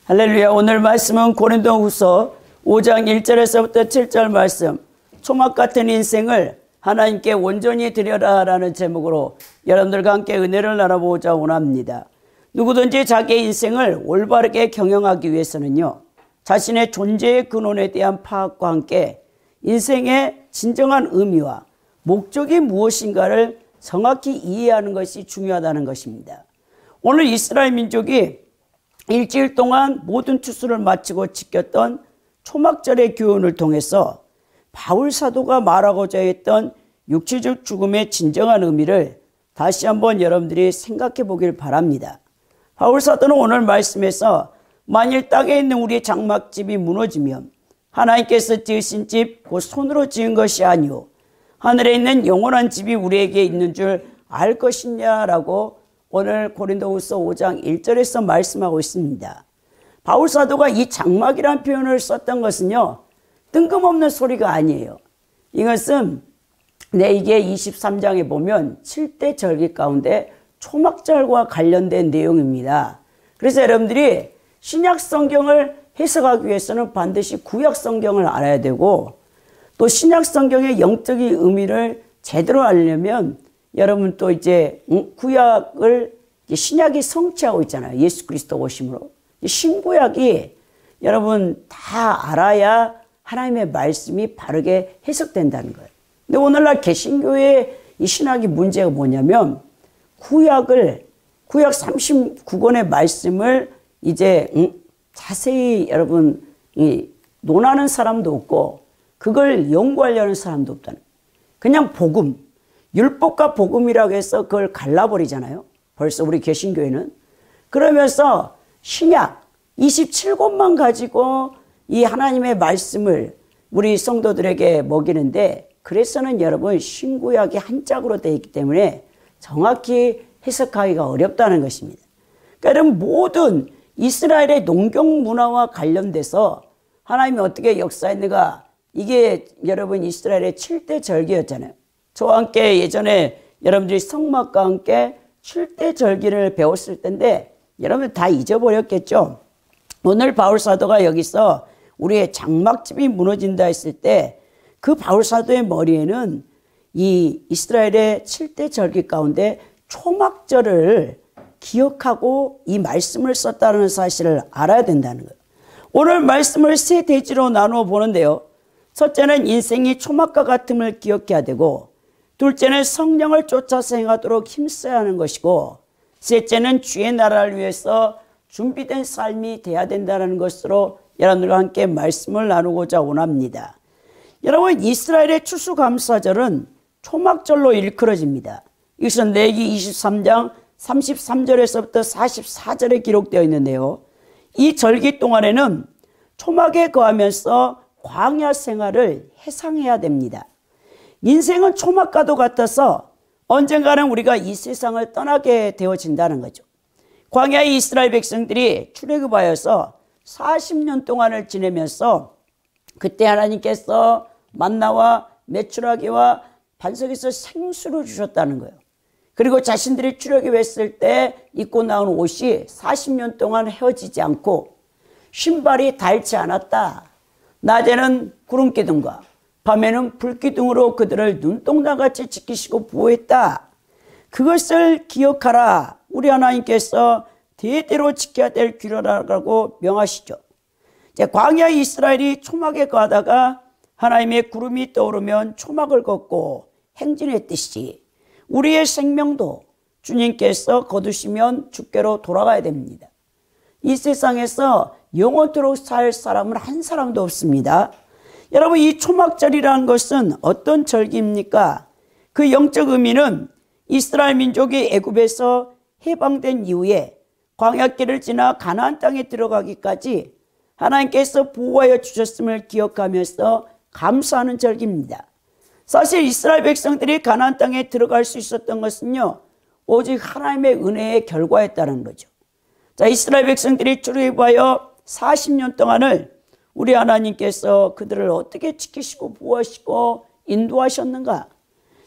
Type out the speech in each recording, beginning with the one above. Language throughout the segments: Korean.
할렐루야. 오늘 말씀은 고린도후서 5장 1절에서부터 7절 말씀, 초막 같은 인생을 하나님께 온전히 드려라 라는 제목으로 여러분들과 함께 은혜를 나눠보고자 원합니다. 누구든지 자기의 인생을 올바르게 경영하기 위해서는요, 자신의 존재의 근원에 대한 파악과 함께 인생의 진정한 의미와 목적이 무엇인가를 정확히 이해하는 것이 중요하다는 것입니다. 오늘 이스라엘 민족이 일주일 동안 모든 추수를 마치고 지켰던 초막절의 교훈을 통해서 바울 사도가 말하고자 했던 육체적 죽음의 진정한 의미를 다시 한번 여러분들이 생각해 보길 바랍니다. 바울 사도는 오늘 말씀에서 만일 땅에 있는 우리의 장막집이 무너지면 하나님께서 지으신 집 곧 손으로 지은 것이 아니오 하늘에 있는 영원한 집이 우리에게 있는 줄 알 것이냐라고 오늘 고린도후서 5장 1절에서 말씀하고 있습니다. 바울 사도가 이 장막이라는 표현을 썼던 것은요, 뜬금없는 소리가 아니에요. 이것은 레위기 23장에 보면 7대 절기 가운데 초막절과 관련된 내용입니다. 그래서 여러분들이 신약 성경을 해석하기 위해서는 반드시 구약 성경을 알아야 되고, 또 신약 성경의 영적인 의미를 제대로 알려면 여러분 또 이제 구약을 신약이 성취하고 있잖아요. 예수 그리스도 오심으로. 신구약이 여러분 다 알아야 하나님의 말씀이 바르게 해석된다는 거예요. 근데 오늘날 개신교의 이 신학의 문제가 뭐냐면 구약 39권의 말씀을 이제 자세히 여러분 논하는 사람도 없고 그걸 연구하려는 사람도 없다는 거예요. 그냥 복음, 율법과 복음이라고 해서 그걸 갈라버리잖아요. 벌써 우리 개신교회는. 그러면서 신약 27권만 가지고 이 하나님의 말씀을 우리 성도들에게 먹이는데, 그래서는 여러분 신구약이 한 짝으로 되어 있기 때문에 정확히 해석하기가 어렵다는 것입니다. 그러니까 여러분 모든 이스라엘의 농경 문화와 관련돼서 하나님이 어떻게 역사했는가, 이게 여러분 이스라엘의 7대 절기였잖아요. 저와 함께 예전에 여러분들이 성막과 함께 7대 절기를 배웠을 텐데 여러분 다 잊어버렸겠죠. 오늘 바울 사도가 여기서 우리의 장막집이 무너진다 했을 때 그 바울 사도의 머리에는 이 이스라엘의 7대 절기 가운데 초막절을 기억하고 이 말씀을 썼다는 사실을 알아야 된다는 거예요. 오늘 말씀을 세 대지로 나누어 보는데요, 첫째는 인생이 초막과 같음을 기억해야 되고, 둘째는 성령을 쫓아서 행하도록 힘써야 하는 것이고, 셋째는 주의 나라를 위해서 준비된 삶이 돼야 된다는 것으로 여러분들과 함께 말씀을 나누고자 원합니다. 여러분, 이스라엘의 추수감사절은 초막절로 일컬어집니다. 이것은 레위기 23장 33절에서부터 44절에 기록되어 있는데요, 이 절기 동안에는 초막에 거하면서 광야 생활을 해상해야 됩니다. 인생은 초막과도 같아서 언젠가는 우리가 이 세상을 떠나게 되어진다는 거죠. 광야의 이스라엘 백성들이 출애굽하여서 40년 동안을 지내면서 그때 하나님께서 만나와 메추라기와 반석에서 생수를 주셨다는 거예요. 그리고 자신들이 출애굽했을 때 입고 나온 옷이 40년 동안 헤어지지 않고 신발이 닳지 않았다. 낮에는 구름기둥과 밤에는 불기둥으로 그들을 눈동자같이 지키시고 보호했다. 그것을 기억하라. 우리 하나님께서 대대로 지켜야 될 규례라고 명하시죠. 광야 이스라엘이 초막에 가다가 하나님의 구름이 떠오르면 초막을 걷고 행진했듯이 우리의 생명도 주님께서 거두시면 주께로 돌아가야 됩니다. 이 세상에서 영원토록 살 사람은 한 사람도 없습니다. 여러분, 이 초막절이라는 것은 어떤 절기입니까? 그 영적 의미는 이스라엘 민족이 애굽에서 해방된 이후에 광야길을 지나 가나안 땅에 들어가기까지 하나님께서 보호하여 주셨음을 기억하면서 감사하는 절기입니다. 사실 이스라엘 백성들이 가나안 땅에 들어갈 수 있었던 것은요, 오직 하나님의 은혜의 결과였다는 거죠. 자, 이스라엘 백성들이 출애굽하여 40년 동안을 우리 하나님께서 그들을 어떻게 지키시고 보호하시고 인도하셨는가,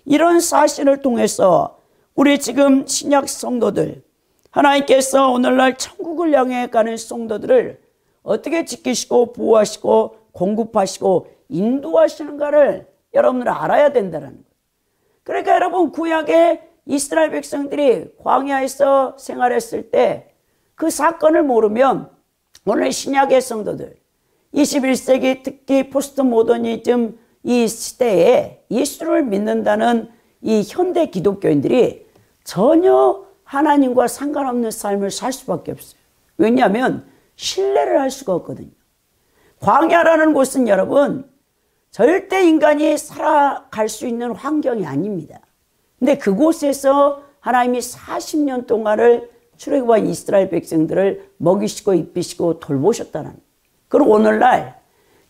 이런 사실을 통해서 우리 지금 신약 성도들, 하나님께서 오늘날 천국을 향해 가는 성도들을 어떻게 지키시고 보호하시고 공급하시고 인도하시는가를 여러분들은 알아야 된다는 거예요. 그러니까 여러분 구약의 이스라엘 백성들이 광야에서 생활했을 때 그 사건을 모르면 오늘 신약의 성도들 21세기 특히 포스트 모더니즘 이 시대에 예수를 믿는다는 이 현대 기독교인들이 전혀 하나님과 상관없는 삶을 살 수밖에 없어요. 왜냐하면 신뢰를 할 수가 없거든요. 광야라는 곳은 여러분 절대 인간이 살아갈 수 있는 환경이 아닙니다. 근데 그곳에서 하나님이 40년 동안을 출애굽한 이스라엘 백성들을 먹이시고 입히시고 돌보셨다는 거예요. 그리고 오늘날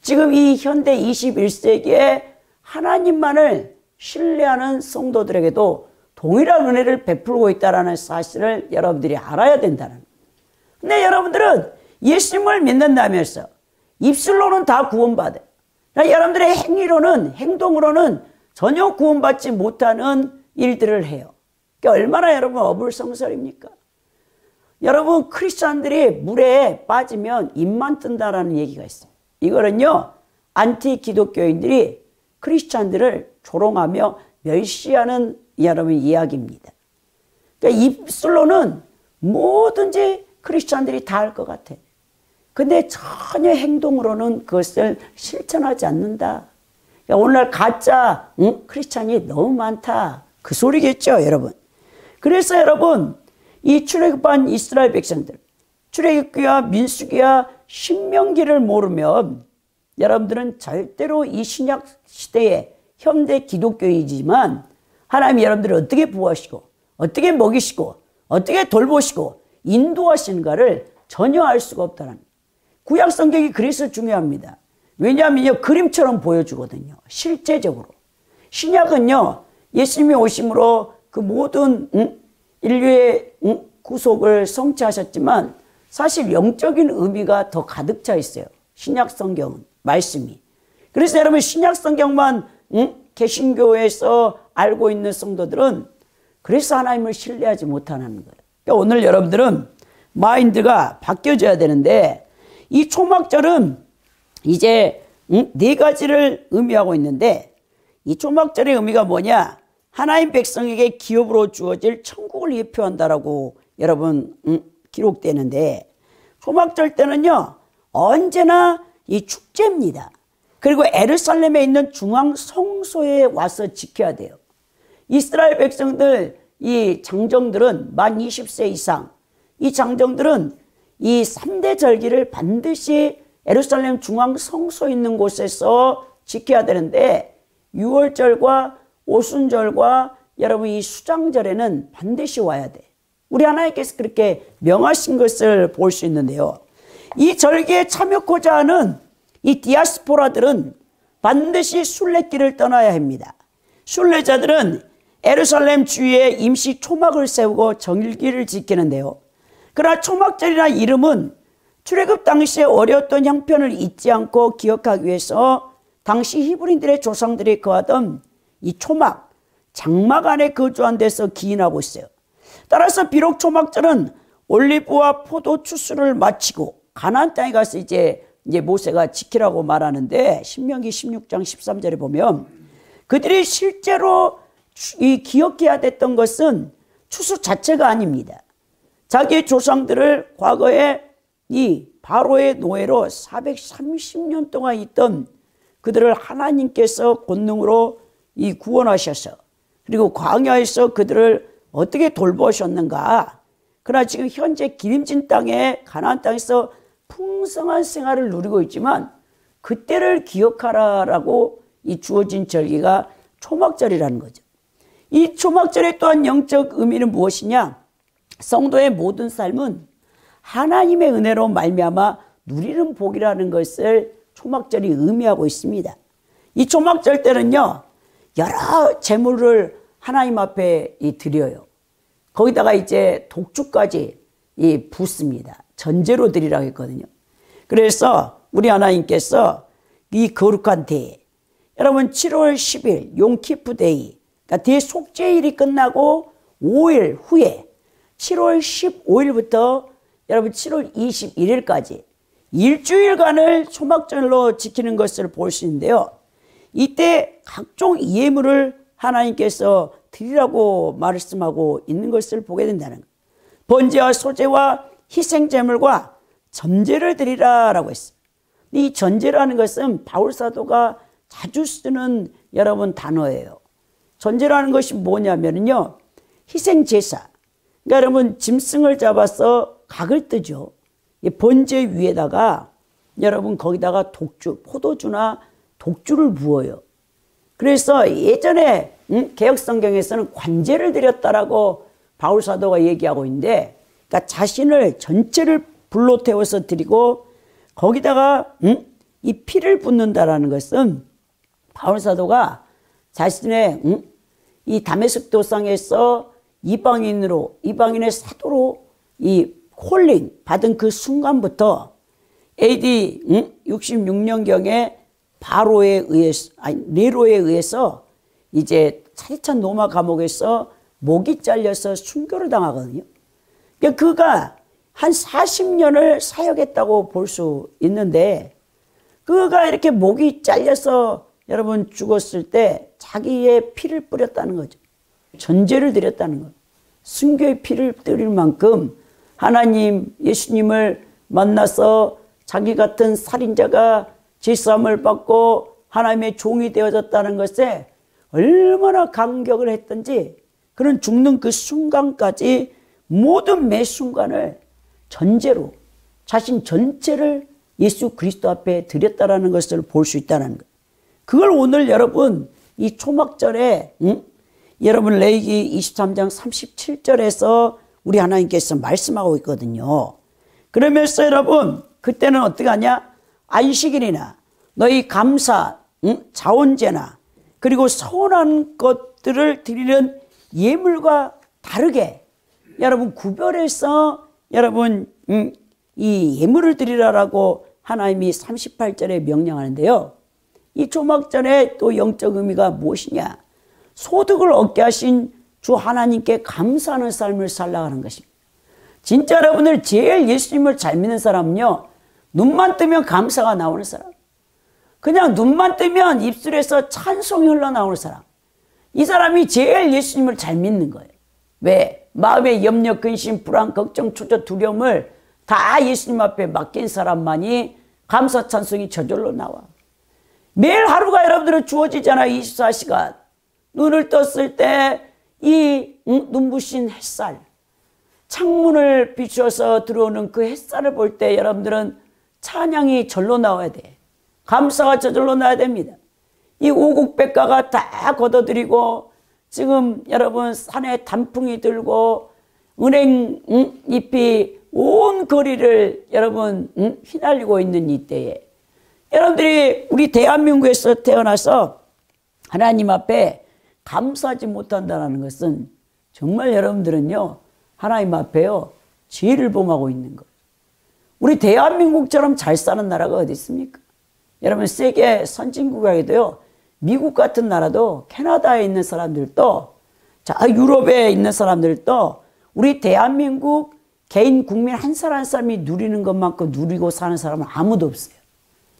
지금 이 현대 21세기에 하나님만을 신뢰하는 성도들에게도 동일한 은혜를 베풀고 있다는 사실을 여러분들이 알아야 된다는 거예요. 근데 여러분들은 예수님을 믿는다면서 입술로는 다 구원받아요. 여러분들의 행동으로는 전혀 구원받지 못하는 일들을 해요. 그러니까 얼마나 여러분 어불성설입니까? 여러분 크리스찬들이 물에 빠지면 입만 뜬다라는 얘기가 있어요. 이거는요 안티 기독교인들이 크리스찬들을 조롱하며 멸시하는 여러분 이야기입니다. 그러니까 입술로는 뭐든지 크리스찬들이 다 할 것 같아. 근데 전혀 행동으로는 그것을 실천하지 않는다. 그러니까 오늘날 가짜 크리스찬이 너무 많다. 그 소리겠죠 여러분. 그래서 여러분 이 출애굽한 이스라엘 백성들 출애굽기와 민수기와 신명기를 모르면 여러분들은 절대로 이 신약 시대의 현대 기독교이지만 하나님이 여러분들을 어떻게 보호하시고 어떻게 먹이시고 어떻게 돌보시고 인도하시는가를 전혀 알 수가 없다는 거예요. 구약 성경이 그래서 중요합니다. 왜냐하면요 그림처럼 보여주거든요. 실제적으로. 신약은요 예수님이 오심으로 그 모든 인류의 구속을 성취하셨지만 사실 영적인 의미가 더 가득 차 있어요. 신약 성경은 말씀이. 그래서 여러분 신약 성경만 개신교에서 알고 있는 성도들은 그래서 하나님을 신뢰하지 못하는 거예요. 그러니까 오늘 여러분들은 마인드가 바뀌어져야 되는데 이 초막절은 이제 네 가지를 의미하고 있는데 이 초막절의 의미가 뭐냐? 하나님 백성에게 기업으로 주어질 천국을 예표한다라고 여러분 기록되는데 초막절 때는요 언제나 이 축제입니다. 그리고 예루살렘에 있는 중앙 성소에 와서 지켜야 돼요. 이스라엘 백성들 이 장정들은 만 20세 이상 이 장정들은 이 3대 절기를 반드시 예루살렘 중앙 성소에 있는 곳에서 지켜야 되는데 6월절과 오순절과 여러분 이 수장절에는 반드시 와야 돼. 우리 하나님께서 그렇게 명하신 것을 볼 수 있는데요. 이 절기에 참여코자 하는 이 디아스포라들은 반드시 순례길을 떠나야 합니다. 순례자들은 예루살렘 주위에 임시 초막을 세우고 정일기를 지키는데요. 그러나 초막절이라는 이름은 출애굽 당시에 어려웠던 형편을 잊지 않고 기억하기 위해서 당시 히브리인들의 조상들이 거하던 이 초막, 장막 안에 거주한 데서 기인하고 있어요. 따라서 비록 초막절은 올리브와 포도 추수를 마치고 가나안 땅에 가서 이제 모세가 지키라고 말하는데 신명기 16장 13절에 보면 그들이 실제로 이 기억해야 됐던 것은 추수 자체가 아닙니다. 자기의 조상들을 과거에 이 바로의 노예로 430년 동안 있던 그들을 하나님께서 권능으로 이 구원하셔서 그리고 광야에서 그들을 어떻게 돌보셨는가. 그러나 지금 현재 기름진 땅에 가나안 땅에서 풍성한 생활을 누리고 있지만 그때를 기억하라라고 이 주어진 절기가 초막절이라는 거죠. 이 초막절의 또한 영적 의미는 무엇이냐? 성도의 모든 삶은 하나님의 은혜로 말미암아 누리는 복이라는 것을 초막절이 의미하고 있습니다. 이 초막절 때는요 여러 제물을 하나님 앞에 드려요. 거기다가 이제 독주까지 붓습니다. 전제로 드리라고 했거든요. 그래서 우리 하나님께서 이 거룩한 데이, 여러분 7월 10일 용키프 데이, 그러니까 대속죄일이 끝나고 5일 후에 7월 15일부터 여러분 7월 21일까지 일주일간을 초막절로 지키는 것을 볼 수 있는데요. 이때 각종 예물을 하나님께서 드리라고 말씀하고 있는 것을 보게 된다는 거예요. 번제와 소제와 희생제물과 전제를 드리라라고 했어요. 이 전제라는 것은 바울사도가 자주 쓰는 여러분 단어예요. 전제라는 것이 뭐냐면요, 희생제사. 그러니까 여러분 짐승을 잡아서 각을 뜨죠. 번제 위에다가 여러분 거기다가 독주, 포도주나 독주를 부어요. 그래서 예전에 개혁성경에서는 관제를 드렸다라고 바울사도가 얘기하고 있는데, 그러니까 자신을 전체를 불로 태워서 드리고 거기다가 이 피를 붓는다라는 것은 바울사도가 자신의 이 다메섹 도상에서 이방인의 사도로 이 콜링 받은 그 순간부터 AD 66년경에 네로에 의해서 이제 차디찬 로마 감옥에서 목이 잘려서 순교를 당하거든요. 그러니까 그가 한 40년을 사역했다고 볼 수 있는데, 그가 이렇게 목이 잘려서 여러분 죽었을 때 자기의 피를 뿌렸다는 거죠. 전제를 드렸다는 거예요. 순교의 피를 뿌릴 만큼 하나님 예수님을 만나서 자기 같은 살인자가 제사함을 받고 하나님의 종이 되어졌다는 것에 얼마나 감격을 했던지, 그는 죽는 그 순간까지 모든 매 순간을 전제로 자신 전체를 예수 그리스도 앞에 드렸다라는 것을 볼 수 있다는 거예요. 그걸 오늘 여러분 이 초막절에 여러분 레위기 23장 37절에서 우리 하나님께서 말씀하고 있거든요. 그러면서 여러분 그때는 어떻게 하냐? 안식일이나 너희 감사, 자원제나 그리고 서운한 것들을 드리는 예물과 다르게 여러분 구별해서 여러분 이 예물을 드리라라고 하나님이 38절에 명령하는데요. 이 초막절의 또 영적 의미가 무엇이냐? 소득을 얻게 하신 주 하나님께 감사하는 삶을 살아가는 것입니다. 진짜 여러분들 제일 예수님을 잘 믿는 사람은요, 눈만 뜨면 감사가 나오는 사람, 그냥 눈만 뜨면 입술에서 찬송이 흘러나오는 사람, 이 사람이 제일 예수님을 잘 믿는 거예요. 왜? 마음의 염려, 근심, 불안, 걱정, 초조, 두려움을 다 예수님 앞에 맡긴 사람만이 감사 찬송이 저절로 나와. 매일 하루가 여러분들은 주어지잖아요. 24시간. 눈을 떴을 때 이 눈부신 햇살, 창문을 비추어서 들어오는 그 햇살을 볼 때 여러분들은 찬양이 절로 나와야 돼. 감사가 저절로 나와야 됩니다. 이 오곡백과가 다 걷어들이고 지금 여러분 산에 단풍이 들고 은행 잎이 온 거리를 여러분 휘날리고 있는 이때에 여러분들이 우리 대한민국에서 태어나서 하나님 앞에 감사하지 못한다는 것은 정말 여러분들은요 하나님 앞에요 죄를 범하고 있는 거예요. 우리 대한민국처럼 잘 사는 나라가 어디 있습니까? 여러분 세계 선진국에도요 미국 같은 나라도 캐나다에 있는 사람들도 유럽에 있는 사람들도 우리 대한민국 개인 국민 한 사람 한 사람이 누리는 것만큼 누리고 사는 사람은 아무도 없어요.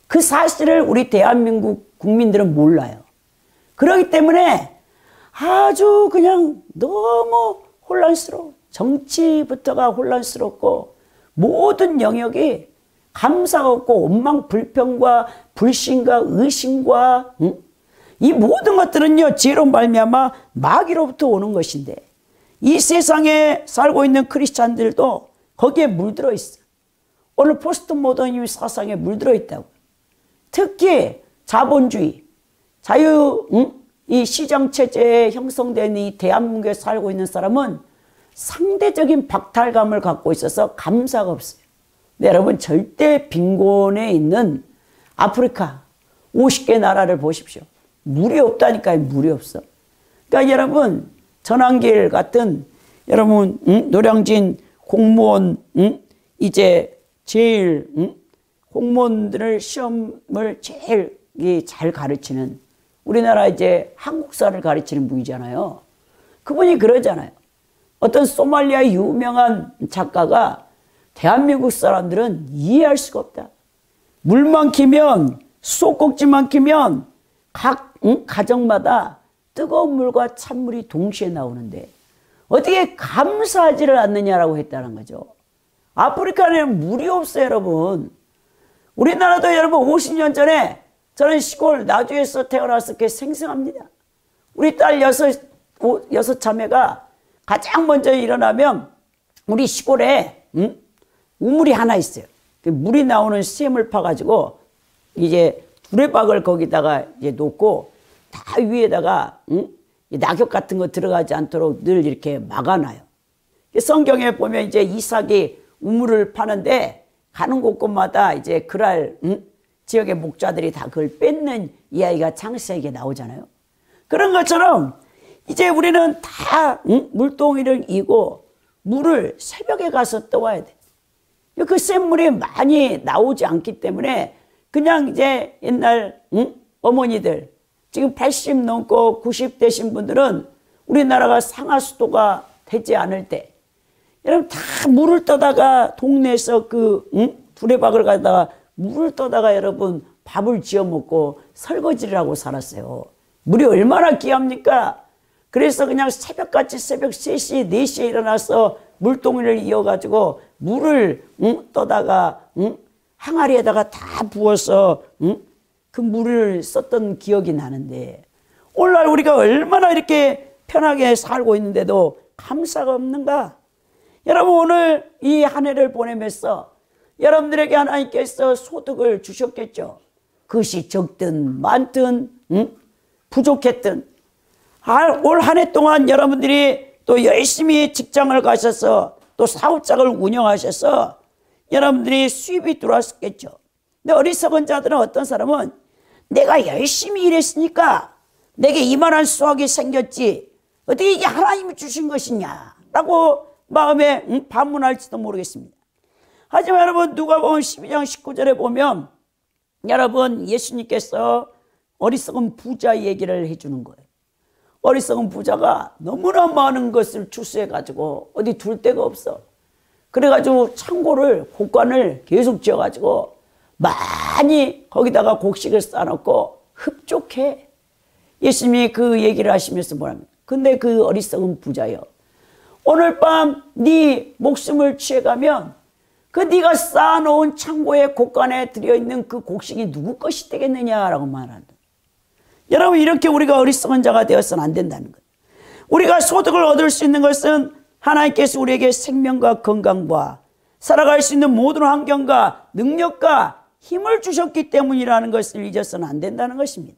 그 사실을 우리 대한민국 국민들은 몰라요. 그렇기 때문에 아주 그냥 너무 혼란스러워. 정치부터가 혼란스럽고 모든 영역이 감사가 없고 원망, 불평과 불신과 의심과 이 모든 것들은요 죄로 말미암아 마귀로부터 오는 것인데 이 세상에 살고 있는 크리스찬들도 거기에 물들어 있어. 오늘 포스트 모더니즘 사상에 물들어 있다고. 특히 자본주의, 이 시장체제에 형성된 이 대한민국에 살고 있는 사람은 상대적인 박탈감을 갖고 있어서 감사가 없어요. 근데 여러분 절대 빈곤에 있는 아프리카 50개 나라를 보십시오. 물이 없다니까요. 물이 없어. 그러니까 여러분 전환길 같은 여러분 노량진 공무원 이제 제일 공무원들을 시험을 제일 잘 가르치는 우리나라 이제 한국사를 가르치는 분이잖아요. 그분이 그러잖아요. 어떤 소말리아 유명한 작가가 대한민국 사람들은 이해할 수가 없다. 물만 키면 수도꼭지만 키면 각 가정마다 뜨거운 물과 찬물이 동시에 나오는데 어떻게 감사하지를 않느냐라고 했다는 거죠. 아프리카는 물이 없어요, 여러분. 우리나라도 여러분 50년 전에 저는 시골 나주에서 태어나서 그렇게 생생합니다. 우리 딸 여섯 자매가 가장 먼저 일어나면 우리 시골에 우물이 하나 있어요. 물이 나오는 샘을 파가지고 이제 두레박을 거기다가 이제 놓고 다 위에다가 낙엽 같은 거 들어가지 않도록 늘 이렇게 막아놔요. 성경에 보면 이제 이삭이 우물을 파는데 가는 곳곳마다 이제 그랄 지역의 목자들이 다 그걸 뺏는 이야기가 창세기에 나오잖아요. 그런 것처럼 이제 우리는 다 물동이를 이고 물을 새벽에 가서 떠와야 돼. 그 샘물이 많이 나오지 않기 때문에 그냥 이제 옛날 어머니들 지금 80 넘고 90 되신 분들은 우리나라가 상하수도가 되지 않을 때 여러분 다 물을 떠다가 동네에서 그 두레박을 가다가 물을 떠다가 여러분 밥을 지어 먹고 설거지를 하고 살았어요. 물이 얼마나 귀합니까? 그래서 그냥 새벽같이 새벽 3시, 4시에 일어나서 물동이를 이어가지고 물을 떠다가 항아리에다가 다 부어서 그 물을 썼던 기억이 나는데 오늘날 우리가 얼마나 이렇게 편하게 살고 있는데도 감사가 없는가? 여러분 오늘 이 한 해를 보내면서 여러분들에게 하나님께서 소득을 주셨겠죠. 그것이 적든 많든 부족했든 올 한 해 동안 여러분들이 또 열심히 직장을 가셔서 또 사업장을 운영하셔서 여러분들이 수입이 들어왔겠죠. 근데 어리석은 자들은 어떤 사람은 내가 열심히 일했으니까 내게 이만한 수확이 생겼지 어떻게 이게 하나님이 주신 것이냐 라고 마음에 반문할지도 모르겠습니다. 하지만 여러분 누가복음 12장 19절에 보면 여러분 예수님께서 어리석은 부자 얘기를 해주는 거예요. 어리석은 부자가 너무나 많은 것을 추수해가지고 어디 둘 데가 없어. 그래가지고 창고를 곡간을 계속 지어가지고 많이 거기다가 곡식을 쌓아놓고 흡족해. 예수님이 그 얘기를 하시면서 뭐랍니까? 근데 그 어리석은 부자여 오늘 밤 네 목숨을 취해가면 그 네가 쌓아놓은 창고의 곡간에 들어있는 그 곡식이 누구 것이 되겠느냐라고 말한다. 여러분 이렇게 우리가 어리석은 자가 되어서는 안 된다는 거예요. 우리가 소득을 얻을 수 있는 것은 하나님께서 우리에게 생명과 건강과 살아갈 수 있는 모든 환경과 능력과 힘을 주셨기 때문이라는 것을 잊어서는 안 된다는 것입니다.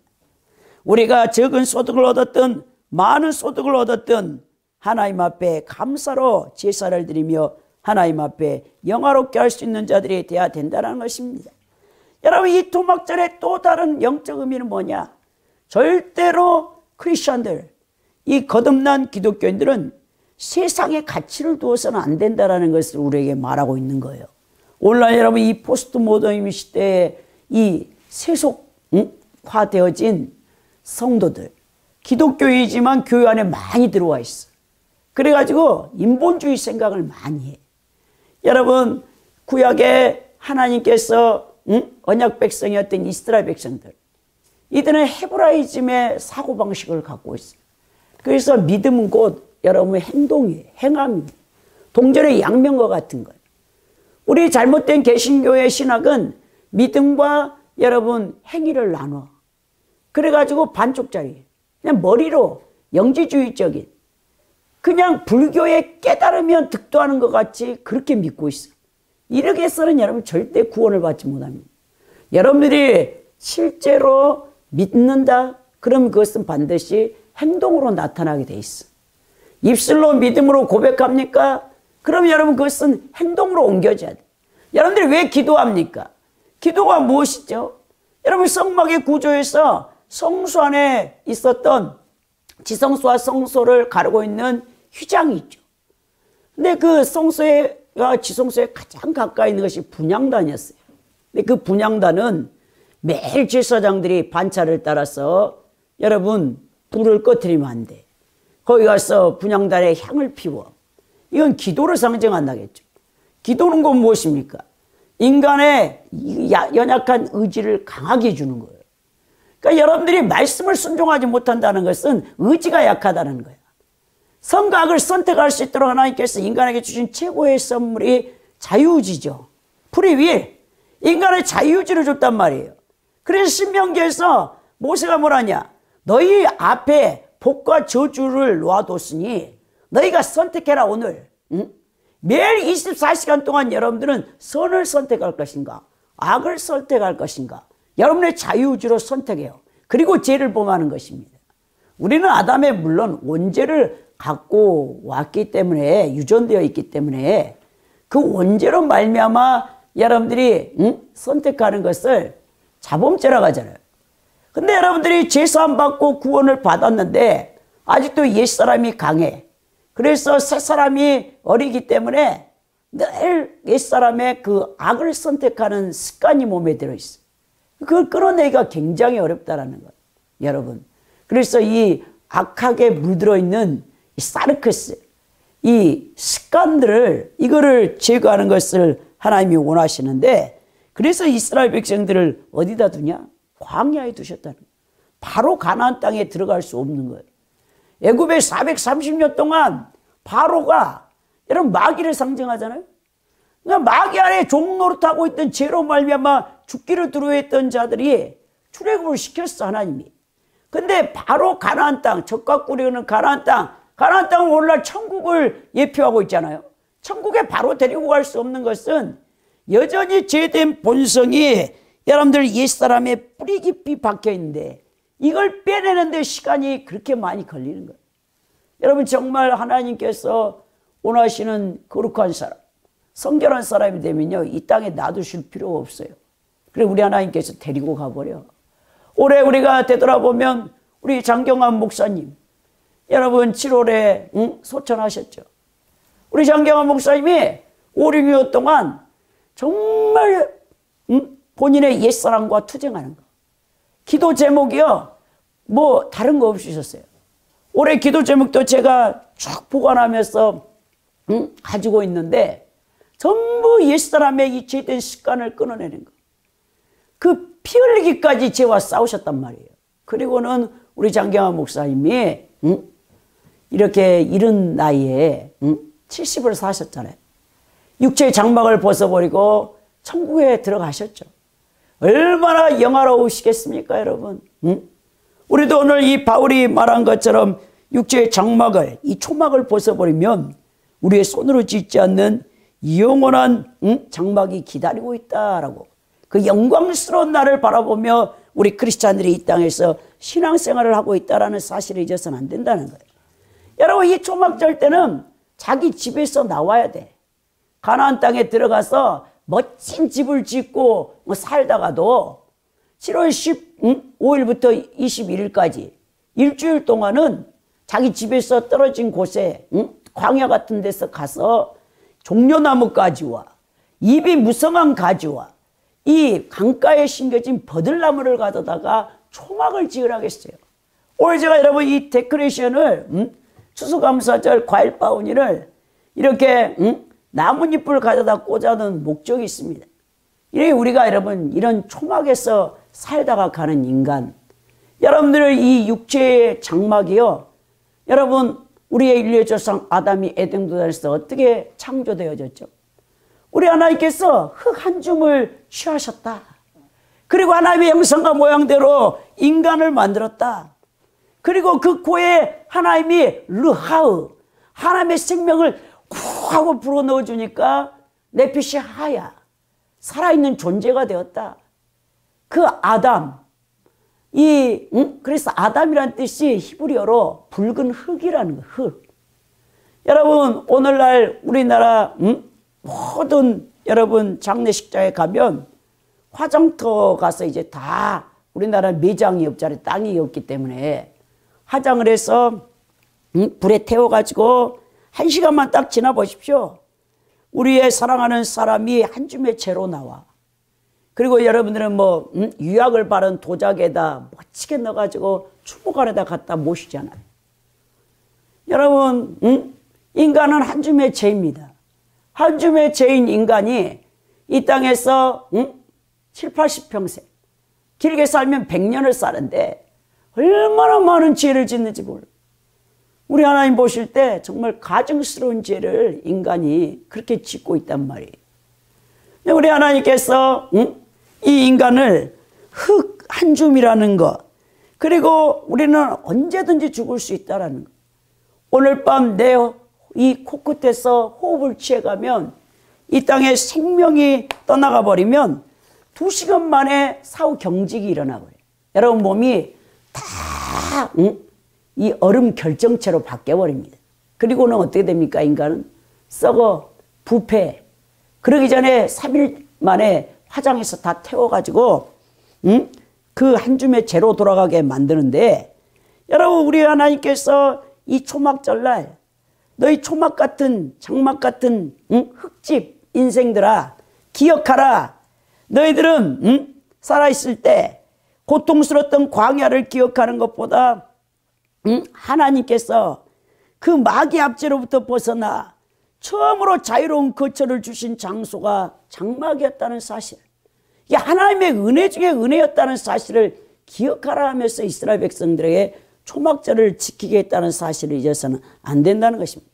우리가 적은 소득을 얻었든 많은 소득을 얻었든 하나님 앞에 감사로 제사를 드리며 하나님 앞에 영화롭게 할 수 있는 자들이 되어야 된다는 것입니다. 여러분 이 토막절의 또 다른 영적 의미는 뭐냐? 절대로 크리스천들, 이 거듭난 기독교인들은 세상에 가치를 두어서는 안 된다는 것을 우리에게 말하고 있는 거예요. 오늘날 여러분 이 포스트 모더니즘 시대에 이 세속화되어진 성도들, 기독교이지만 교회 안에 많이 들어와 있어. 그래가지고 인본주의 생각을 많이 해. 여러분 구약에 하나님께서 언약 백성이었던 이스라엘 백성들, 이들은 헤브라이즘의 사고방식을 갖고 있어요. 그래서 믿음은 곧 여러분의 행동이에요. 행함입니다. 동전의 양면과 같은 거예요. 우리 잘못된 개신교의 신학은 믿음과 여러분 행위를 나눠. 그래가지고 반쪽짜리 그냥 머리로 영지주의적인 그냥 불교에 깨달으면 득도하는 것 같이 그렇게 믿고 있어요. 이렇게 해서는 여러분 절대 구원을 받지 못합니다. 여러분들이 실제로 믿는다? 그럼 그것은 반드시 행동으로 나타나게 돼 있어. 입술로 믿음으로 고백합니까? 그럼 여러분 그것은 행동으로 옮겨져야 돼. 여러분들이 왜 기도합니까? 기도가 무엇이죠? 여러분 성막의 구조에서 성소 안에 있었던 지성소와 성소를 가르고 있는 휘장이 있죠. 근데 그 성소와 지성소에 가장 가까이 있는 것이 분향단이었어요. 근데 그 분향단은 매일 제사장들이 반차를 따라서 여러분 불을 꺼뜨리면 안 돼. 거기 가서 분향단에 향을 피워. 이건 기도를 상징한다겠죠. 기도는 건 무엇입니까? 인간의 연약한 의지를 강하게 해주는 거예요. 그러니까 여러분들이 말씀을 순종하지 못한다는 것은 의지가 약하다는 거예요. 선과 악을 선택할 수 있도록 하나님께서 인간에게 주신 최고의 선물이 자유의지죠. 프리윌. 인간의 자유의지를 줬단 말이에요. 그래서 신명기에서 모세가 뭐라냐? 너희 앞에 복과 저주를 놓아뒀으니 너희가 선택해라 오늘. 응? 매일 24시간 동안 여러분들은 선을 선택할 것인가? 악을 선택할 것인가? 여러분의 자유의지로 선택해요. 그리고 죄를 범하는 것입니다. 우리는 아담에 물론 원죄를 갖고 왔기 때문에 유전되어 있기 때문에 그 원죄로 말미암아 여러분들이 선택하는 것을 자범죄라고 하잖아요. 근데 여러분들이 제사함 받고 구원을 받았는데 아직도 옛사람이 강해. 그래서 새사람이 어리기 때문에 늘 옛사람의 그 악을 선택하는 습관이 몸에 들어있어요. 그걸 끌어내기가 굉장히 어렵다라는 거예요. 여러분. 그래서 이 악하게 물들어 있는 이 사르크스, 이 습관들을 이거를 제거하는 것을 하나님이 원하시는데 그래서 이스라엘 백성들을 어디다 두냐? 광야에 두셨다는 거예요. 바로 가나안 땅에 들어갈 수 없는 거예요. 애굽에 430년 동안 바로가 여러분 마귀를 상징하잖아요. 그러니까 마귀 안에 종노릇하고 있던 죄로 말미암아 죽기를 두려워했던 자들이 출애굽을 시켰어 하나님이. 근데 바로 가나안 땅, 젖과 꿀이 흐르는 가나안 땅은 오늘날 천국을 예표하고 있잖아요. 천국에 바로 데리고 갈 수 없는 것은 여전히 죄된 본성이 여러분들 옛사람에 뿌리 깊이 박혀 있는데 이걸 빼내는데 시간이 그렇게 많이 걸리는 거예요. 여러분 정말 하나님께서 원하시는 거룩한 사람, 성결한 사람이 되면요 이 땅에 놔두실 필요가 없어요. 그래 우리 하나님께서 데리고 가버려. 올해 우리가 되돌아보면 우리 장경환 목사님 여러분 7월에 소천하셨죠. 우리 장경환 목사님이 5, 6년 동안 정말 본인의 옛사랑과 투쟁하는 거. 기도 제목이요 뭐 다른 거 없이 있었어요. 올해 기도 제목도 제가 쭉 보관하면서 가지고 있는데 전부 옛사람의 이 죄된 습관을 끊어내는 거. 그 피 흘리기까지 죄와 싸우셨단 말이에요. 그리고는 우리 장경환 목사님이 이렇게 이른 나이에 70을 사셨잖아요. 육체의 장막을 벗어버리고 천국에 들어가셨죠. 얼마나 영화로우시겠습니까 여러분. 우리도 오늘 이 바울이 말한 것처럼 육체의 장막을 이 초막을 벗어버리면 우리의 손으로 짓지 않는 영원한 장막이 기다리고 있다라고. 그 영광스러운 날을 바라보며 우리 크리스찬들이 이 땅에서 신앙생활을 하고 있다는 사실을 잊어서는 안 된다는 거예요. 여러분 이 초막절 때는 자기 집에서 나와야 돼. 가나안 땅에 들어가서 멋진 집을 짓고 살다가도 7월 15일부터 21일까지 일주일 동안은 자기 집에서 떨어진 곳에 광야 같은 데서 가서 종려나무 가지와 잎이 무성한 가지와 이 강가에 심겨진 버들나무를 가져다가 초막을 지으라겠어요. 오늘 제가 여러분 이 데코레이션을 추수감사절 과일 바구니를 이렇게 나뭇잎을 가져다 꽂아놓은 목적이 있습니다. 이렇게 우리가 여러분 이런 초막에서 살다가 가는 인간, 여러분들 이 육체의 장막이요 여러분 우리의 인류의 조상 아담이 에덴동산에서 어떻게 창조되어졌죠? 우리 하나님께서 흙 한 줌을 취하셨다. 그리고 하나님의 형상과 모양대로 인간을 만들었다. 그리고 그 코에 하나님이 르하으 하나님의 생명을 쿡 하고 불어넣어 주니까 내 빛이 하야 살아있는 존재가 되었다. 그 아담 그래서 아담이란 뜻이 히브리어로 붉은 흙이라는 거예요. 흙. 여러분 오늘날 우리나라 모든 여러분 장례식장에 가면 화장터 가서 이제 다 우리나라 매장이 없잖아요. 땅이 없기 때문에 화장을 해서 불에 태워가지고 1시간만 딱 지나 보십시오. 우리의 사랑하는 사람이 한 줌의 채로 나와. 그리고 여러분들은 뭐 유약을 바른 도자기에다 멋지게 넣어가지고 추모관에다 갖다 모시잖아요. 여러분 인간은 한 줌의 채입니다. 한 줌의 죄인 인간이 이 땅에서 7, 80평생 길게 살면 100년을 사는데 얼마나 많은 죄를 짓는지 몰라. 우리 하나님 보실 때 정말 가증스러운 죄를 인간이 그렇게 짓고 있단 말이에요. 우리 하나님께서 이 인간을 흙 한 줌이라는 것, 그리고 우리는 언제든지 죽을 수 있다는 것. 오늘 밤 내 이 코끝에서 호흡을 취해가면 이 땅에 생명이 떠나가 버리면 2시간 만에 사후 경직이 일어나고요. 여러분 몸이 다 이 얼음 결정체로 바뀌어버립니다. 그리고는 어떻게 됩니까? 인간은 썩어 부패. 그러기 전에 3일 만에 화장해서 다 태워가지고 그 한 줌의 재로 돌아가게 만드는데, 여러분 우리 하나님께서 이 초막절날 너희 초막 같은 장막 같은 흙집 인생들아 기억하라. 너희들은 살아있을 때 고통스러웠던 광야를 기억하는 것보다 하나님께서 그 마귀 압제로부터 벗어나 처음으로 자유로운 거처를 주신 장소가 장막이었다는 사실, 이게 하나님의 은혜 중에 은혜였다는 사실을 기억하라 하면서 이스라엘 백성들에게 초막절을 지키게 했다는 사실을 잊어서는 안 된다는 것입니다.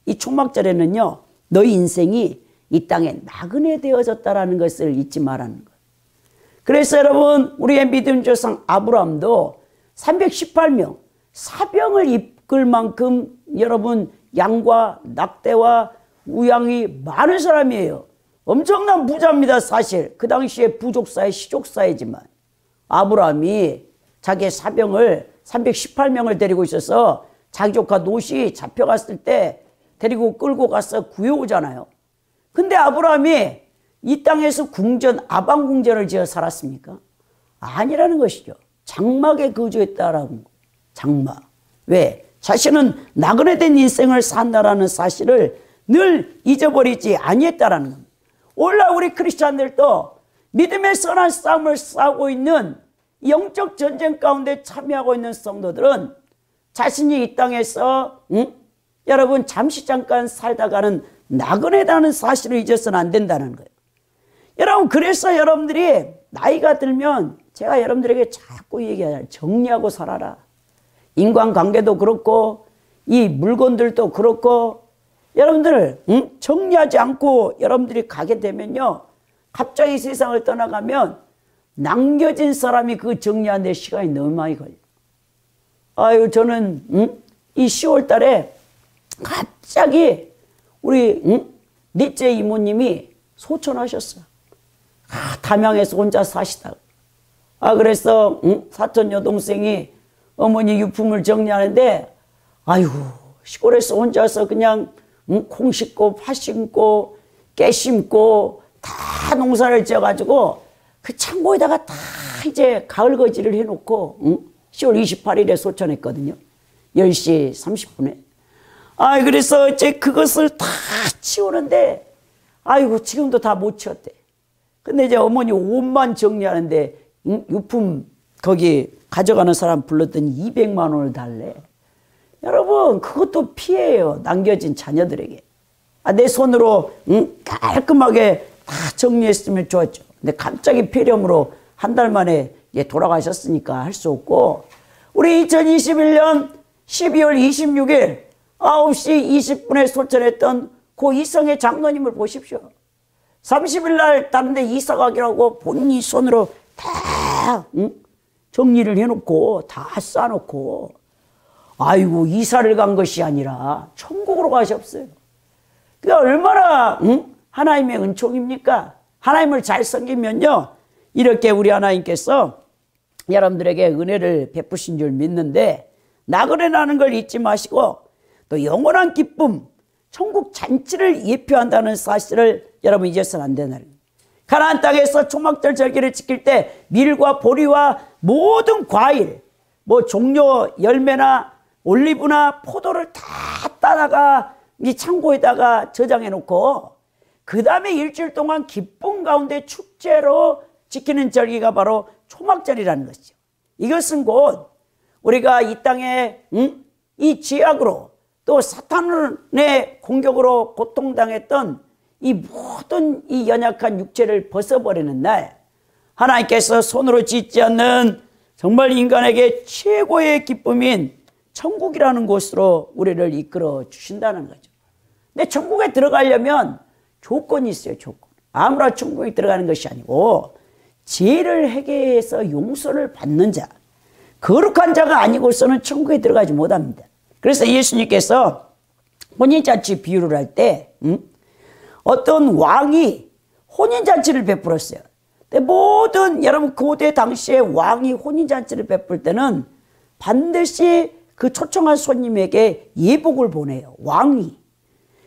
이 초막절에는요, 너희 인생이 이 땅에 나그네 되어졌다는 것을 잊지 말라는 거예요. 그래서 여러분 우리의 믿음 조상 아브라함도 318명 사병을 이끌 만큼 여러분 양과 낙대와 우양이 많은 사람이에요. 엄청난 부자입니다. 사실 그 당시에 부족사회 시족사회지만 아브라함이 자기의 사병을 318명을 데리고 있어서 자기 조카 롯이 잡혀갔을 때 데리고 끌고 가서 구해오잖아요. 근데 아브라함이 이 땅에서 궁전 아방궁전을 지어 살았습니까? 아니라는 것이죠. 장막에 거주했다라는 거예요. 장막. 왜? 자신은 나그네된 인생을 산다라는 사실을 늘 잊어버리지 아니했다라는 겁니다. 오늘날 우리 크리스찬들도 믿음의 선한 싸움을 싸우고 있는 영적 전쟁 가운데 참여하고 있는 성도들은 자신이 이 땅에서 여러분 잠시 잠깐 살다가는 나그네라는 사실을 잊어서는 안 된다는 거예요. 여러분 그래서 여러분들이 나이가 들면 제가 여러분들에게 자꾸 얘기하잖아요. 정리하고 살아라. 인간관계도 그렇고 이 물건들도 그렇고 여러분들 정리하지 않고 여러분들이 가게 되면요, 갑자기 세상을 떠나가면 남겨진 사람이 그 정리하는 데 시간이 너무 많이 걸려요. 아유 저는 이 10월 달에 갑자기 우리 넷째 이모님이 소천하셨어요. 담양에서 혼자 사시다가. 그래서 사촌 여동생이 어머니 유품을 정리하는데 아이고 시골에서 혼자서 그냥 콩 심고 팥 심고 깨 심고 다 농사를 지어가지고 그 창고에다가 다 이제 가을 거지를 해놓고 10월 28일에 소천했거든요. 10시 30분에. 그래서 이제 그것을 다 치우는데 아이고 지금도 다 못 치웠대. 근데 이제 어머니 옷만 정리하는데 유품 거기 가져가는 사람 불렀더니 200만 원을 달래. 여러분 그것도 피해예요. 남겨진 자녀들에게. 내 손으로 깔끔하게 다 정리했으면 좋았죠. 근데 갑자기 폐렴으로 한 달 만에 돌아가셨으니까 할 수 없고, 우리 2021년 12월 26일 9시 20분에 소천했던 고 이성의 장로님을 보십시오. 30일 날 다른 데 이사 가기라고 본인이 손으로 다 정리를 해놓고 다 싸놓고, 아이고 이사를 간 것이 아니라 천국으로 가셨어요. 그러니까 얼마나 하나님의 은총입니까? 하나님을 잘 섬기면요, 이렇게 우리 하나님께서 여러분들에게 은혜를 베푸신 줄 믿는데, 나그네라는 걸 잊지 마시고 또 영원한 기쁨, 천국 잔치를 예표한다는 사실을 여러분 잊어서는 안 되는. 가나안 땅에서 초막절 절기를 지킬 때 밀과 보리와 모든 과일, 뭐 종려 열매나 올리브나 포도를 다 따다가 이 창고에다가 저장해 놓고 그 다음에 일주일 동안 기쁨 가운데 축제로 지키는 절기가 바로 초막절이라는 것이죠. 이것은 곧 우리가 이 땅에 이 죄악으로 또 사탄의 공격으로 고통당했던 이 모든 이 연약한 육체를 벗어버리는 날, 하나님께서 손으로 짓지 않는 정말 인간에게 최고의 기쁨인 천국이라는 곳으로 우리를 이끌어 주신다는 거죠. 근데 천국에 들어가려면 조건이 있어요. 조건. 아무나 천국에 들어가는 것이 아니고 죄를 회개해서 용서를 받는 자, 거룩한 자가 아니고서는 천국에 들어가지 못합니다. 그래서 예수님께서 혼인잔치 비유를 할 때 어떤 왕이 혼인잔치를 베풀었어요. 근데 모든 여러분 고대 당시에 왕이 혼인잔치를 베풀 때는 반드시 그 초청한 손님에게 예복을 보내요. 왕이.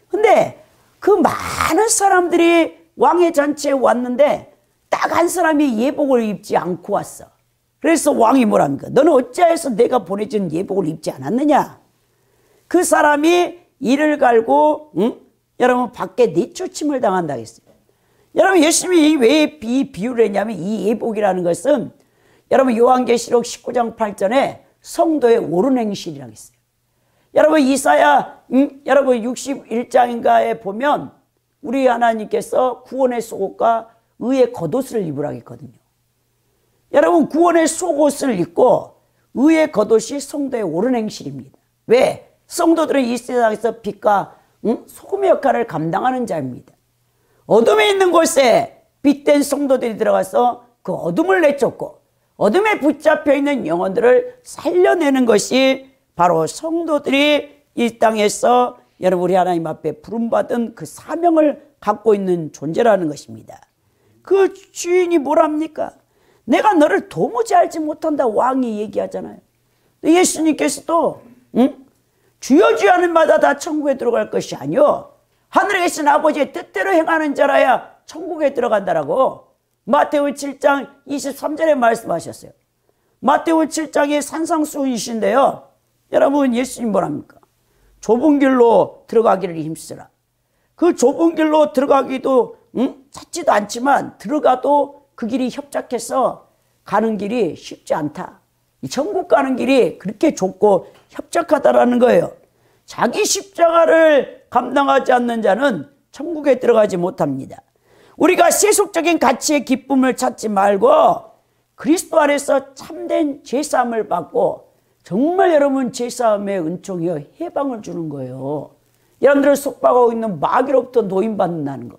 근데 그 많은 사람들이 왕의 잔치에 왔는데 딱 한 사람이 예복을 입지 않고 왔어. 그래서 왕이 뭐랍니까? 너는 어찌하여서 내가 보내준 예복을 입지 않았느냐? 그 사람이 이를 갈고 여러분 밖에 내쫓임을 당한다 했어요. 여러분 예수님이 왜 이 비유를 했냐면 이 예복이라는 것은 여러분 요한계시록 19장 8절에 성도의 옳은 행실이라고 했어요. 여러분 이사야 여러분 61장인가에 보면 우리 하나님께서 구원의 속옷과 의의 겉옷을 입으라고 했거든요. 여러분 구원의 속옷을 입고 의의 겉옷이 성도의 옳은 행실입니다. 왜? 성도들은 이 세상에서 빛과 소금의 역할을 감당하는 자입니다. 어둠에 있는 곳에 빛된 성도들이 들어가서 그 어둠을 내쫓고 어둠에 붙잡혀 있는 영혼들을 살려내는 것이 바로 성도들이 이 땅에서 여러분 우리 하나님 앞에 부름받은 그 사명을 갖고 있는 존재라는 것입니다. 그 주인이 뭐랍니까? 내가 너를 도무지 알지 못한다 왕이 얘기하잖아요. 예수님께서도 주여 주여 하는 마다 다 천국에 들어갈 것이 아니요 하늘에 계신 아버지의 뜻대로 행하는 자라야 천국에 들어간다라고 마태복음 7장 23절에 말씀하셨어요. 마태복음 7장의 산상수훈이신데요. 여러분 예수님 뭐랍니까? 좁은 길로 들어가기를 힘쓰라. 그 좁은 길로 들어가기도 찾지도 않지만 들어가도 그 길이 협착해서 가는 길이 쉽지 않다. 이 천국 가는 길이 그렇게 좁고 협착하다라는 거예요. 자기 십자가를 감당하지 않는 자는 천국에 들어가지 못합니다. 우리가 세속적인 가치의 기쁨을 찾지 말고 그리스도 안에서 참된 죄사함을 받고 정말 여러분 죄사함의 은총이요 해방을 주는 거예요. 여러분들을 속박하고 있는 마귀로부터 노인받는다는 거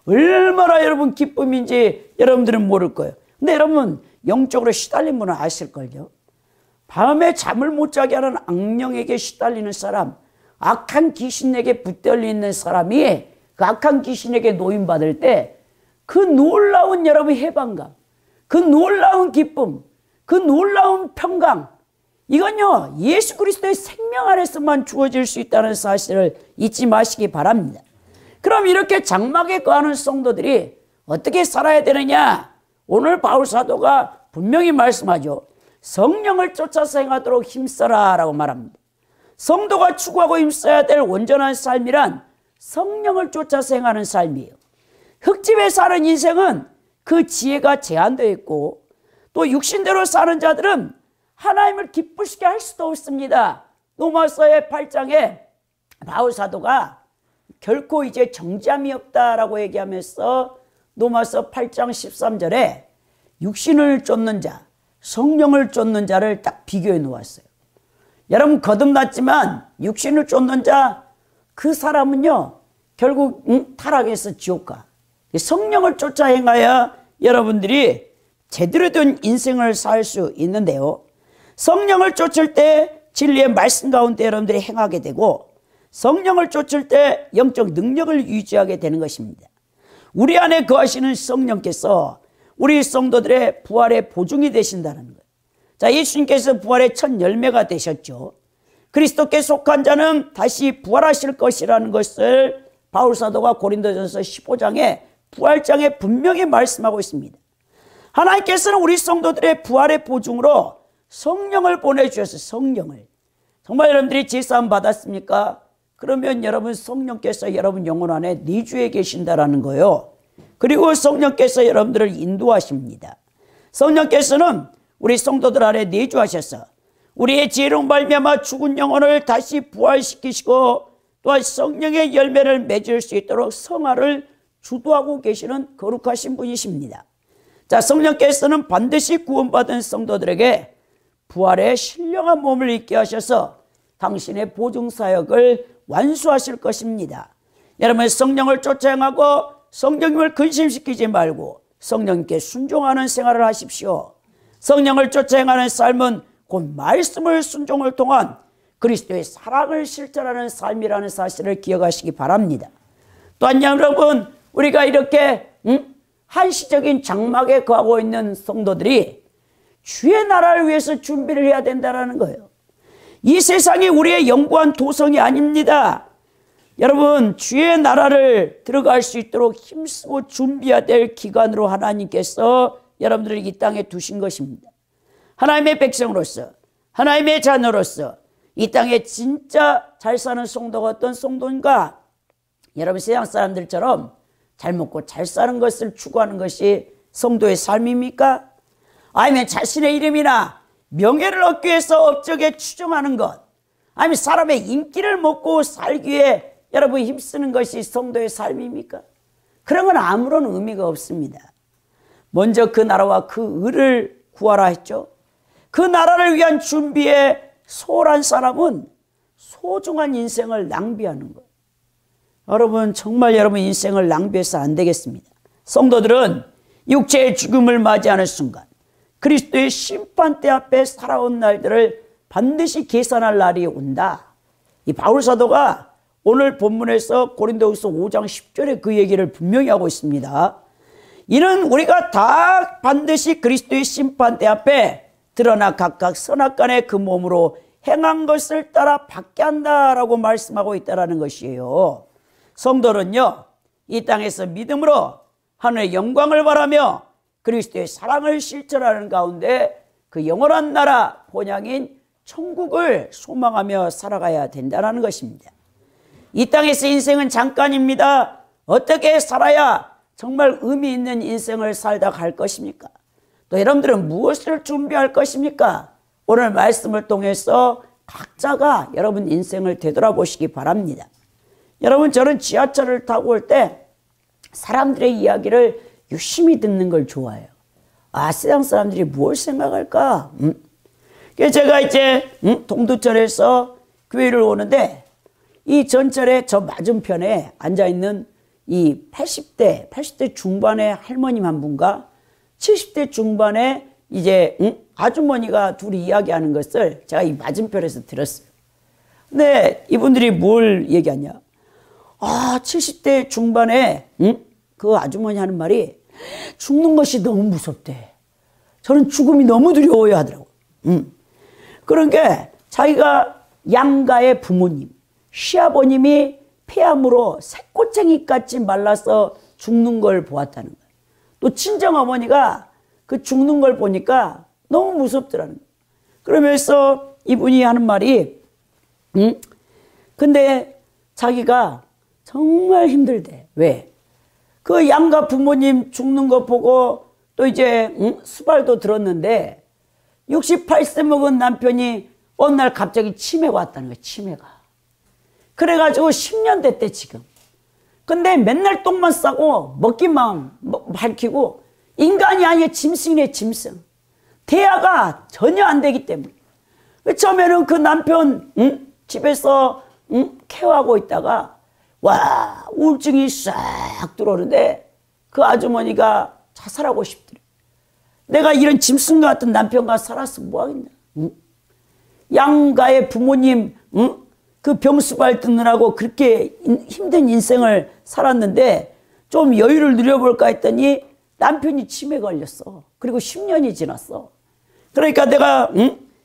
얼마나 여러분 기쁨인지 여러분들은 모를 거예요. 근데 여러분 영적으로 시달린 분은 아실걸요. 밤에 잠을 못 자게 하는 악령에게 시달리는 사람, 악한 귀신에게 붙들려 있는 사람이 그 악한 귀신에게 노인받을 때 그 놀라운 여러분 해방감, 그 놀라운 기쁨, 그 놀라운 평강, 이건요 예수 그리스도의 생명 안에서만 주어질 수 있다는 사실을 잊지 마시기 바랍니다. 그럼 이렇게 장막에 거하는 성도들이 어떻게 살아야 되느냐? 오늘 바울 사도가 분명히 말씀하죠. 성령을 쫓아서 행하도록 힘써라 라고 말합니다. 성도가 추구하고 힘써야 될 온전한 삶이란 성령을 쫓아서 행하는 삶이에요. 흙집에 사는 인생은 그 지혜가 제한되어 있고 또 육신대로 사는 자들은 하나님을 기쁘시게 할 수도 없습니다. 로마서의 8장에 바울 사도가 결코 이제 정죄함이 없다라고 얘기하면서 로마서 8장 13절에 육신을 쫓는 자, 성령을 쫓는 자를 딱 비교해 놓았어요. 여러분 거듭났지만 육신을 쫓는 자, 그 사람은요 결국 타락해서 지옥 가. 성령을 쫓아 행하여 여러분들이 제대로 된 인생을 살 수 있는데요. 성령을 쫓을 때 진리의 말씀 가운데 여러분들이 행하게 되고 성령을 쫓을 때 영적 능력을 유지하게 되는 것입니다. 우리 안에 거하시는 성령께서 우리 성도들의 부활의 보증이 되신다는 거예요. 자, 예수님께서 부활의 첫 열매가 되셨죠. 그리스도께 속한 자는 다시 부활하실 것이라는 것을 바울 사도가 고린도전서 15장에 부활장에 분명히 말씀하고 있습니다. 하나님께서는 우리 성도들의 부활의 보증으로 성령을 보내주셔서 성령을 정말 여러분들이 제사함 받았습니까? 그러면 여러분 성령께서 여러분 영혼 안에 내주에 계신다라는 거예요. 그리고 성령께서 여러분들을 인도하십니다. 성령께서는 우리 성도들 안에 내주하셔서 우리의 지혜로운 말미암아 죽은 영혼을 다시 부활시키시고 또한 성령의 열매를 맺을 수 있도록 성화를 주도하고 계시는 거룩하신 분이십니다. 자, 성령께서는 반드시 구원받은 성도들에게 부활의 신령한 몸을 입게 하셔서 당신의 보증사역을 완수하실 것입니다. 여러분, 성령을 쫓아 행하고 성령님을 근심시키지 말고 성령님께 순종하는 생활을 하십시오. 성령을 쫓아 행하는 삶은 곧 말씀을 순종을 통한 그리스도의 사랑을 실천하는 삶이라는 사실을 기억하시기 바랍니다. 또한 여러분, 우리가 이렇게 한시적인 장막에 거하고 있는 성도들이 주의 나라를 위해서 준비를 해야 된다는 거예요. 이 세상이 우리의 영구한 도성이 아닙니다. 여러분, 주의 나라를 들어갈 수 있도록 힘쓰고 준비해야 될 기간으로 하나님께서 여러분들을 이 땅에 두신 것입니다. 하나님의 백성으로서, 하나님의 자녀로서 이 땅에 진짜 잘 사는 성도가 어떤 성도인가? 여러분, 세상 사람들처럼 잘 먹고 잘 사는 것을 추구하는 것이 성도의 삶입니까? 아니면 자신의 이름이나 명예를 얻기 위해서 업적에 추종하는 것, 아니면 사람의 인기를 먹고 살기 위해 여러분 힘쓰는 것이 성도의 삶입니까? 그런 건 아무런 의미가 없습니다. 먼저 그 나라와 그 의를 구하라 했죠. 그 나라를 위한 준비에 소홀한 사람은 소중한 인생을 낭비하는 것. 여러분, 정말 여러분 인생을 낭비해서 안 되겠습니다. 성도들은 육체의 죽음을 맞이하는 순간 그리스도의 심판대 앞에 살아온 날들을 반드시 계산할 날이 온다. 이 바울 사도가 오늘 본문에서 고린도후서 5장 10절에 그 얘기를 분명히 하고 있습니다. 이는 우리가 다 반드시 그리스도의 심판대 앞에 드러나 각각 선악간에 그 몸으로 행한 것을 따라 받게 한다라고 말씀하고 있다는 것이에요. 성도는요, 이 땅에서 믿음으로 하늘의 영광을 바라며 그리스도의 사랑을 실천하는 가운데 그 영원한 나라 본향인 천국을 소망하며 살아가야 된다는 것입니다. 이 땅에서 인생은 잠깐입니다. 어떻게 살아야 정말 의미 있는 인생을 살다 갈 것입니까? 또 여러분들은 무엇을 준비할 것입니까? 오늘 말씀을 통해서 각자가 여러분 인생을 되돌아보시기 바랍니다. 여러분, 저는 지하철을 타고 올 때 사람들의 이야기를 유심히 듣는 걸 좋아해요. 아, 세상 사람들이 뭘 생각할까? 그래서 제가 이제 동두천에서 교회를 오는데 이 전철의 저 맞은편에 앉아있는 이 80대 중반의 할머님 한 분과 70대 중반의 이제 아주머니가 둘이 이야기하는 것을 제가 이 맞은편에서 들었어요. 근데 이분들이 뭘 얘기하냐? 아, 70대 중반에 그 아주머니 하는 말이 죽는 것이 너무 무섭대. 저는 죽음이 너무 두려워요 하더라고. 그러니까 자기가 양가의 부모님, 시아버님이 폐암으로 새꼬챙이같이 말라서 죽는 걸 보았다는 거예요. 또 친정어머니가 그 죽는 걸 보니까 너무 무섭더라는 거예요. 그러면서 이분이 하는 말이 근데 자기가 정말 힘들대. 왜? 그 양가 부모님 죽는 거 보고 또 이제 수발도 들었는데 68세 먹은 남편이 어느 날 갑자기 치매가 왔다는 거예요. 치매가. 그래가지고 10년 됐대 지금. 근데 맨날 똥만 싸고 먹기만 밝히고 인간이 아니라 짐승이네 짐승. 대화가 전혀 안 되기 때문에. 처음에는 그 남편 집에서 케어하고 있다가 와 우울증이 싹 들어오는데 그 아주머니가 자살하고 싶더래. 내가 이런 짐승 같은 남편과 살았으면 뭐하겠냐. 양가의 부모님 그 병수발 듣느라고 그렇게 힘든 인생을 살았는데 좀 여유를 누려볼까 했더니 남편이 치매 걸렸어. 그리고 10년이 지났어. 그러니까 내가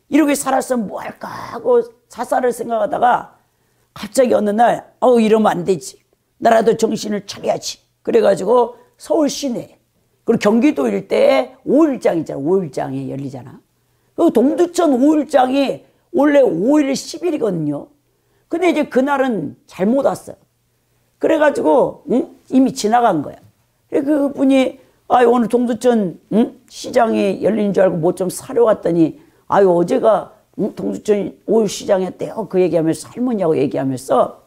이렇게 살았으면 뭐 할까 하고 자살을 생각하다가 갑자기 어느 날 이러면 안 되지. 나라도 정신을 차려야지. 그래가지고 서울 시내 그리고 경기도 일대에 5일장 있잖아. 5일장이 열리잖아. 그 동두천 5일장이 원래 5일 10일이거든요. 근데 이제 그날은 잘못 왔어요. 그래가지고 이미 지나간 거야. 그분이 오늘 동두천 시장이 열린 줄 알고 뭐 좀 사러 왔더니 어제가 동두천 5일 시장이었대요. 그 얘기하면서 할머니하고 얘기하면서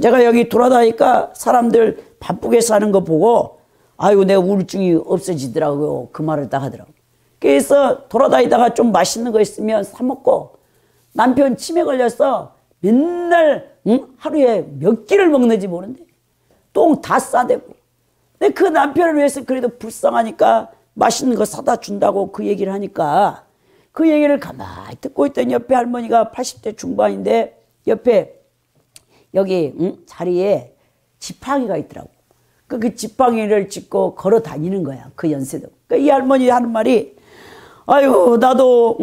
제가 여기 돌아다니까 사람들 바쁘게 사는 거 보고 아이고 내가 우울증이 없어지더라고요. 그 말을 딱 하더라고. 그래서 돌아다니다가 좀 맛있는 거 있으면 사 먹고 남편 치매 걸려서 맨날 하루에 몇 끼를 먹는지 모르는데 똥 다 싸대고. 근데 그 남편을 위해서 그래도 불쌍하니까 맛있는 거 사다 준다고 그 얘기를 하니까 그 얘기를 가만히 듣고 있더니 옆에 할머니가 80대 중반인데 옆에 여기 자리에 지팡이가 있더라고. 그 지팡이를 짚고 걸어 다니는 거야. 그 연세도. 이 할머니 하는 말이 아유 나도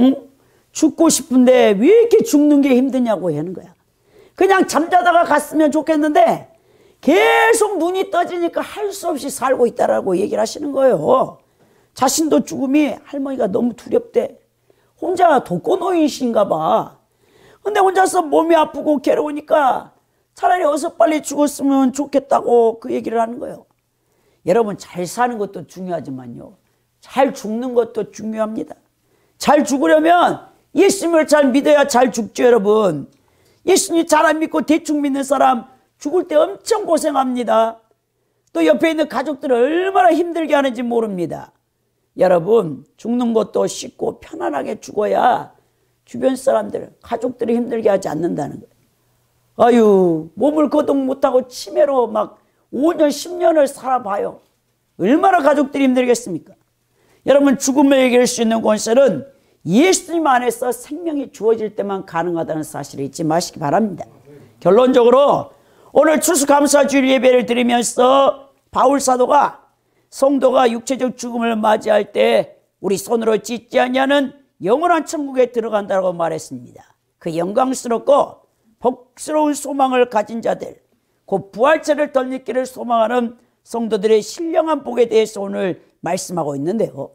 죽고 싶은데 왜 이렇게 죽는 게 힘드냐고 하는 거야. 그냥 잠자다가 갔으면 좋겠는데 계속 눈이 떠지니까 할 수 없이 살고 있다라고 얘기를 하시는 거예요. 자신도 죽음이 할머니가 너무 두렵대. 혼자 독거노인이신가 봐. 근데 혼자서 몸이 아프고 괴로우니까 차라리 어서 빨리 죽었으면 좋겠다고 그 얘기를 하는 거예요. 여러분 잘 사는 것도 중요하지만요. 잘 죽는 것도 중요합니다. 잘 죽으려면 예수님을 잘 믿어야 잘 죽죠 여러분. 예수님 잘 안 믿고 대충 믿는 사람 죽을 때 엄청 고생합니다. 또 옆에 있는 가족들을 얼마나 힘들게 하는지 모릅니다. 여러분 죽는 것도 쉽고 편안하게 죽어야 주변 사람들 가족들이 힘들게 하지 않는다는 거예요. 아유 몸을 거동 못하고 치매로 막 5년 10년을 살아봐요. 얼마나 가족들이 힘들겠습니까? 여러분 죽음을 얘기할 수 있는 권세는 예수님 안에서 생명이 주어질 때만 가능하다는 사실을 잊지 마시기 바랍니다. 결론적으로 오늘 추수감사주일 예배를 드리면서 바울 사도가 성도가 육체적 죽음을 맞이할 때 우리 손으로 짓지 아니하는 영원한 천국에 들어간다고 말했습니다. 그 영광스럽고 복스러운 소망을 가진 자들, 곧 부활체를 덧입기를 소망하는 성도들의 신령한 복에 대해서 오늘 말씀하고 있는데요.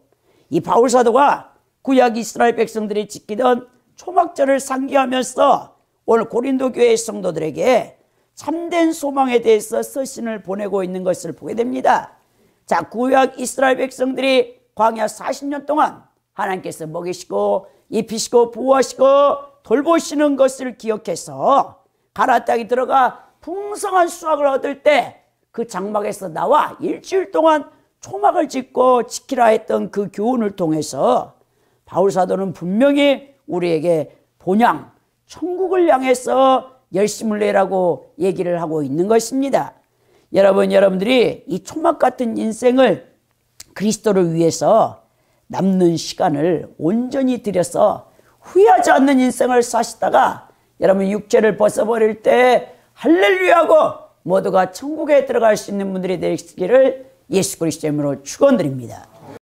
이 바울 사도가 구약 이스라엘 백성들이 지키던 초막절을 상기하면서 오늘 고린도 교회의 성도들에게 참된 소망에 대해서 서신을 보내고 있는 것을 보게 됩니다. 자, 구약 이스라엘 백성들이 광야 40년 동안 하나님께서 먹이시고 입히시고 보호하시고 돌보시는 것을 기억해서 가나안 땅에 들어가 풍성한 수확을 얻을 때 그 장막에서 나와 일주일 동안 초막을 짓고 지키라 했던 그 교훈을 통해서 바울 사도는 분명히 우리에게 본향 천국을 향해서 열심을 내라고 얘기를 하고 있는 것입니다. 여러분들이 이 초막 같은 인생을 그리스도를 위해서 남는 시간을 온전히 들여서 후회하지 않는 인생을 사시다가 여러분 육체를 벗어버릴 때 할렐루야하고 모두가 천국에 들어갈 수 있는 분들이 되시기를 예수 그리스도의 이름으로 축원드립니다.